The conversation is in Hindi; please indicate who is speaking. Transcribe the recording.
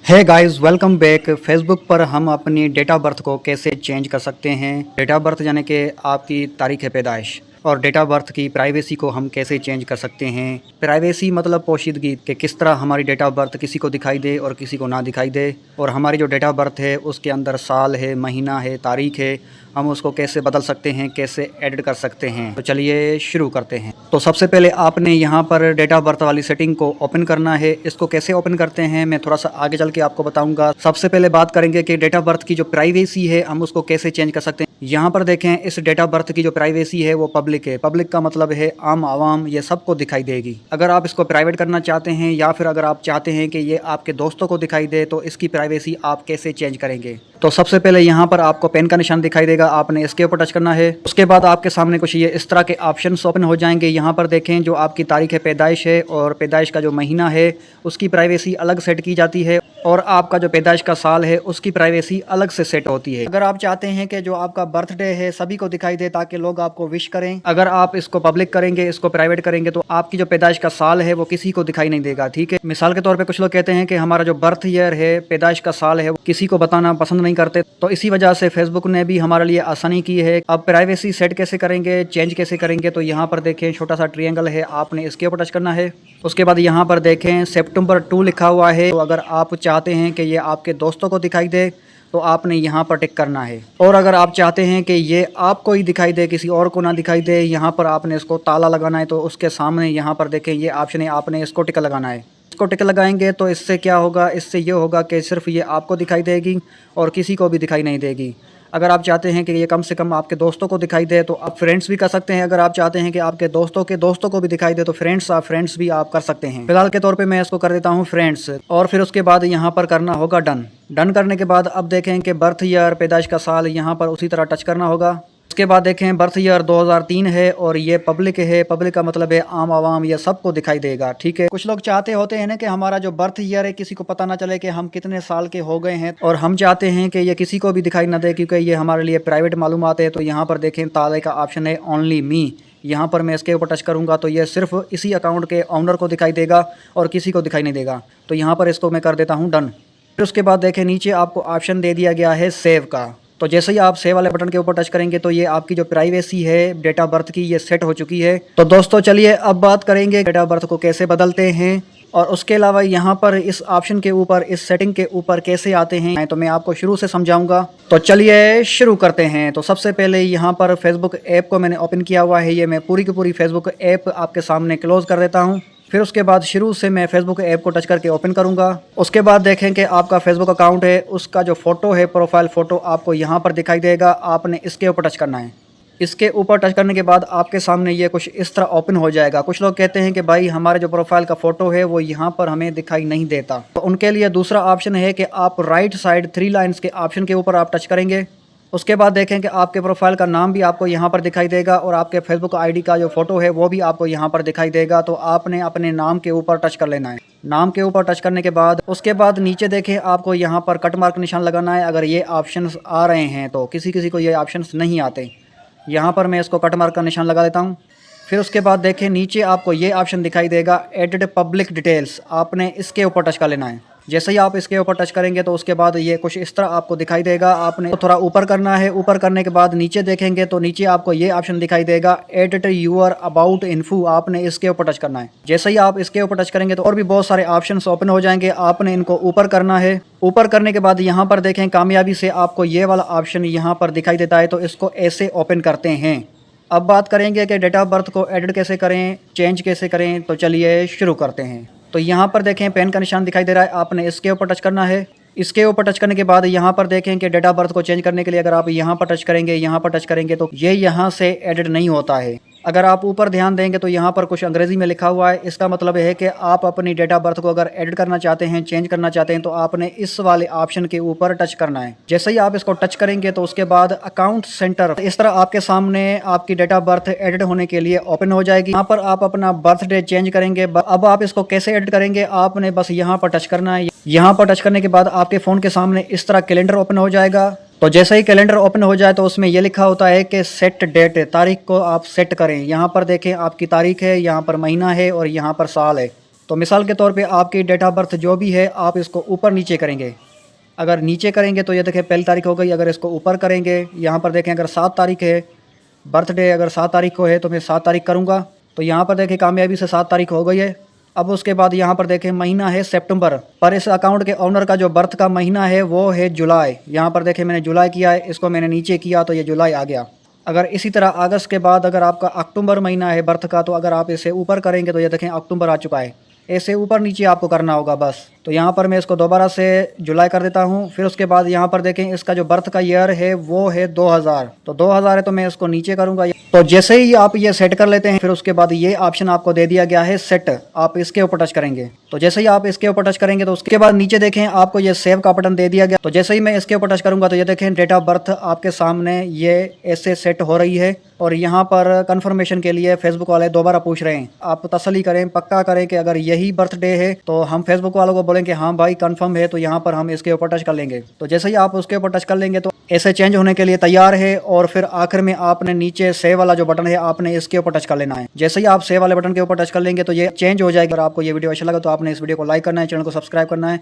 Speaker 1: है गाइस, वेलकम बैक। फेसबुक पर हम अपनी डेट ऑफ बर्थ को कैसे चेंज कर सकते हैं। डेट ऑफ बर्थ यानी कि आपकी तारीख है पैदाइश, और डेट ऑफ बर्थ की प्राइवेसी को हम कैसे चेंज कर सकते हैं। प्राइवेसी मतलब पोशीदगी, कि किस तरह हमारी डेट ऑफ बर्थ किसी को दिखाई दे और किसी को ना दिखाई दे। और हमारी जो डेट ऑफ बर्थ है उसके अंदर साल है, महीना है, तारीख है, हम उसको कैसे बदल सकते हैं, कैसे एडिट कर सकते हैं। तो चलिए शुरू करते हैं। तो सबसे पहले आपने यहाँ पर डेट ऑफ बर्थ वाली सेटिंग को ओपन करना है। इसको कैसे ओपन करते हैं मैं थोड़ा सा आगे चल के आपको बताऊंगा। सबसे पहले बात करेंगे कि डेट ऑफ बर्थ की जो प्राइवेसी है हम उसको कैसे चेंज कर सकते हैं। यहाँ पर देखें, इस डेट ऑफ बर्थ की जो प्राइवेसी है वो पब्लिक है। पब्लिक का मतलब है आम आवाम, ये सबको दिखाई देगी। अगर आप इसको प्राइवेट करना चाहते हैं या फिर अगर आप चाहते हैं कि ये आपके दोस्तों को दिखाई दे, तो इसकी प्राइवेसी आप कैसे चेंज करेंगे। तो सबसे पहले यहाँ पर आपको पेन का निशान दिखाई देगा, आपने इसके ऊपर टच करना है। उसके बाद आपके सामने कुछ ये इस तरह के ऑप्शंस ओपन हो जाएंगे। यहाँ पर देखें, जो आपकी तारीख है पैदाइश है और पैदाइश का जो महीना है उसकी प्राइवेसी अलग सेट की जाती है, और आपका जो पैदाइश का साल है उसकी प्राइवेसी अलग से सेट होती है। अगर आप चाहते हैं कि जो आपका बर्थडे है सभी को दिखाई दे ताकि लोग आपको विश करें, अगर आप इसको पब्लिक करेंगे, इसको प्राइवेट करेंगे, तो आपकी जो पैदाइश का साल है वो किसी को दिखाई नहीं देगा। ठीक है, मिसाल के तौर पे कुछ लोग कहते हैं कि हमारा जो बर्थ ईयर है, पैदाइश का साल है, वो किसी को बताना पसंद नहीं करते। तो इसी वजह से फेसबुक ने भी हमारे लिए आसानी की है। अब प्राइवेसी सेट कैसे करेंगे, चेंज कैसे करेंगे, तो यहाँ पर देखें छोटा सा ट्रायंगल है, आपने इसके ऊपर टच करना है। उसके बाद यहाँ पर देखें सितंबर 2 लिखा हुआ है। तो अगर आप चाहते हैं कि ये आपके दोस्तों को दिखाई दे तो आपने यहाँ पर टिक करना है, और अगर आप चाहते हैं कि ये आपको ही दिखाई दे, किसी और को ना दिखाई दे, यहाँ पर आपने इसको ताला लगाना है। तो उसके सामने यहाँ पर देखें ये ऑप्शन है, आपने इसको टिक लगाना है। इसको टिक लगाएंगे तो इससे क्या होगा, इससे ये होगा कि सिर्फ ये आपको दिखाई देगी और किसी को भी दिखाई नहीं देगी। अगर आप चाहते हैं कि ये कम से कम आपके दोस्तों को दिखाई दे तो आप फ्रेंड्स भी कर सकते हैं। अगर आप चाहते हैं कि आपके दोस्तों को भी दिखाई दे तो फ्रेंड्स भी आप कर सकते हैं। फिलहाल के तौर पे मैं इसको कर देता हूँ फ्रेंड्स, और फिर उसके बाद यहाँ पर करना होगा डन। डन करने के बाद अब देखें कि बर्थ ईयर, पैदाइश का साल, यहाँ पर उसी तरह टच करना होगा। उसके बाद देखें बर्थ ईयर 2003 है और ये पब्लिक है। पब्लिक का मतलब है आम आवाम, ये सबको दिखाई देगा। ठीक है, कुछ लोग चाहते होते हैं ना कि हमारा जो बर्थ ईयर है किसी को पता ना चले कि हम कितने साल के हो गए हैं, और हम चाहते हैं कि ये किसी को भी दिखाई ना दे क्योंकि ये हमारे लिए प्राइवेट मालूमात है। तो यहाँ पर देखें ताले का ऑप्शन है ओनली मी, यहाँ पर मैं इसके ऊपर टच करूँगा तो ये सिर्फ इसी अकाउंट के ऑनर को दिखाई देगा और किसी को दिखाई नहीं देगा। तो यहाँ पर इसको मैं कर देता हूँ डन। फिर उसके बाद देखें नीचे आपको ऑप्शन दे दिया गया है सेव का। तो जैसे ही आप सेव वाले बटन के ऊपर टच करेंगे तो ये आपकी जो प्राइवेसी है डेट ऑफ बर्थ की, ये सेट हो चुकी है। तो दोस्तों चलिए अब बात करेंगे डेट ऑफ बर्थ को कैसे बदलते हैं, और उसके अलावा यहाँ पर इस ऑप्शन के ऊपर, इस सेटिंग के ऊपर कैसे आते हैं, तो मैं आपको शुरू से समझाऊंगा। तो चलिए शुरू करते हैं। तो सबसे पहले यहाँ पर फेसबुक ऐप को मैंने ओपन किया हुआ है। ये मैं पूरी की पूरी फेसबुक ऐप आपके सामने क्लोज कर देता हूँ। फिर उसके बाद शुरू से मैं फेसबुक ऐप को टच करके ओपन करूंगा। उसके बाद देखें कि आपका फेसबुक अकाउंट है, उसका जो फ़ोटो है, प्रोफाइल फ़ोटो आपको यहाँ पर दिखाई देगा। आपने इसके ऊपर टच करना है। इसके ऊपर टच करने के बाद आपके सामने ये कुछ इस तरह ओपन हो जाएगा। कुछ लोग कहते हैं कि भाई हमारे जो प्रोफाइल का फ़ोटो है वो यहाँ पर हमें दिखाई नहीं देता, तो उनके लिए दूसरा ऑप्शन है कि आप राइट साइड 3 लाइन्स के ऑप्शन के ऊपर आप टच करेंगे। उसके बाद देखें कि आपके प्रोफाइल का नाम भी आपको यहाँ पर दिखाई देगा और आपके फेसबुक आईडी का जो फ़ोटो है वो भी आपको यहाँ पर दिखाई देगा। तो आपने अपने नाम के ऊपर टच कर लेना है। नाम के ऊपर टच करने के बाद उसके बाद नीचे देखें आपको यहाँ पर कट मार्क निशान लगाना है। अगर ये ऑप्शंस आ रहे हैं, तो किसी किसी को ये ऑप्शंस नहीं आते। यहाँ पर मैं इसको कट मार्क का निशान लगा देता हूँ। फिर उसके बाद देखें नीचे आपको ये ऑप्शन दिखाई देगा एडिट पब्लिक डिटेल्स, आपने इसके ऊपर टच कर लेना है। जैसे ही आप इसके ऊपर टच करेंगे तो उसके बाद ये कुछ इस तरह आपको दिखाई देगा। आपने थोड़ा ऊपर करना है। ऊपर करने के बाद नीचे देखेंगे तो नीचे आपको ये ऑप्शन दिखाई देगा एडिट यूर अबाउट इन्फो, आपने इसके ऊपर टच करना है। जैसे ही आप इसके ऊपर टच करेंगे तो और भी बहुत सारे ऑप्शंस ओपन हो जाएंगे, आपने इनको ऊपर करना है। ऊपर करने के बाद यहाँ पर देखें कामयाबी से आपको ये वाला ऑप्शन यहाँ पर दिखाई देता है, तो इसको ऐसे ओपन करते हैं। अब बात करेंगे कि डेट ऑफ बर्थ को एडिट कैसे करें, चेंज कैसे करें। तो चलिए शुरू करते हैं। तो यहाँ पर देखें पेन का निशान दिखाई दे रहा है, आपने इसके ऊपर टच करना है। इसके ऊपर टच करने के बाद यहाँ पर देखें कि डेट ऑफ बर्थ को चेंज करने के लिए अगर आप यहाँ पर टच करेंगे, यहाँ पर टच करेंगे तो ये यहाँ से एडिट नहीं होता है। अगर आप ऊपर ध्यान देंगे तो यहाँ पर कुछ अंग्रेजी में लिखा हुआ है। इसका मतलब है कि आप अपनी डेट ऑफ बर्थ को अगर एडिट करना चाहते हैं, चेंज करना चाहते हैं, तो आपने इस वाले ऑप्शन के ऊपर टच करना है। जैसे ही आप इसको टच करेंगे तो उसके बाद अकाउंट सेंटर इस तरह आपके सामने आपकी डेट ऑफ बर्थ एडिट होने के लिए ओपन हो जाएगी। यहाँ पर आप अपना बर्थडे चेंज करेंगे। अब आप इसको कैसे एडिट करेंगे, आपने बस यहाँ पर टच करना है। यहाँ पर टच करने के बाद आपके फ़ोन के सामने इस तरह कैलेंडर ओपन हो जाएगा। तो जैसे ही कैलेंडर ओपन हो जाए तो उसमें यह लिखा होता है कि सेट डेट, तारीख को आप सेट करें। यहाँ पर देखें आपकी तारीख है, यहाँ पर महीना है और यहाँ पर साल है। तो मिसाल के तौर पे आपकी डेट ऑफ बर्थ जो भी है आप इसको ऊपर नीचे करेंगे। अगर नीचे करेंगे तो ये देखें पहली तारीख हो गई। अगर इसको ऊपर करेंगे, यहाँ पर देखें अगर 7 तारीख है, बर्थडे अगर 7 तारीख को है तो मैं 7 तारीख करूँगा। तो यहाँ पर देखें कामयाबी से 7 तारीख हो गई है। अब उसके बाद यहाँ पर देखें महीना है सितंबर, पर इस अकाउंट के ओनर का जो बर्थ का महीना है वो है जुलाई। यहाँ पर देखें मैंने जुलाई किया है, इसको मैंने नीचे किया तो ये जुलाई आ गया। अगर इसी तरह अगस्त के बाद अगर आपका अक्टूबर महीना है बर्थ का, तो अगर आप इसे ऊपर करेंगे तो ये देखें अक्टूबर आ चुका है। ऐसे ऊपर नीचे आपको करना होगा बस। तो यहाँ पर मैं इसको दोबारा से जुलाई कर देता हूँ। फिर उसके बाद यहाँ पर देखें इसका जो बर्थ का ईयर है वो है 2000। तो 2000 है तो मैं इसको नीचे करूँगा। तो जैसे ही आप ये सेट कर लेते हैं, फिर उसके बाद ये ऑप्शन आपको दे दिया गया है सेट। आप इसके ऊपर टच करेंगे। तो जैसे ही आप इसके ऊपर टच करेंगे तो उसके बाद नीचे देखें आपको ये सेव का बटन दे दिया गया। तो जैसे ही मैं इसके ऊपर टच करूँगा तो ये देखें डेट ऑफ बर्थ आपके सामने ये ऐसे सेट हो रही है। और यहाँ पर कंफर्मेशन के लिए फेसबुक वाले दोबारा पूछ रहे हैं। आप तसल्ली करें, पक्का करें कि अगर यही बर्थडे है तो हम फेसबुक वालों को बोलेंगे हाँ भाई कंफर्म है, तो यहाँ पर हम इसके ऊपर टच कर लेंगे। तो जैसे ही आप उसके ऊपर टच कर लेंगे तो ऐसे चेंज होने के लिए तैयार है। और फिर आखिर में आपने नीचे सेव वाला जो बटन है आपने इसके ऊपर टच कर लेना है। जैसे ही आप सेव वाले बटन के ऊपर टच कर लेंगे तो ये चेंज हो जाएगा। अगर आपको ये वीडियो अच्छा लगा तो आपने इस वीडियो को लाइक करना है, चैनल को सब्सक्राइब करना है।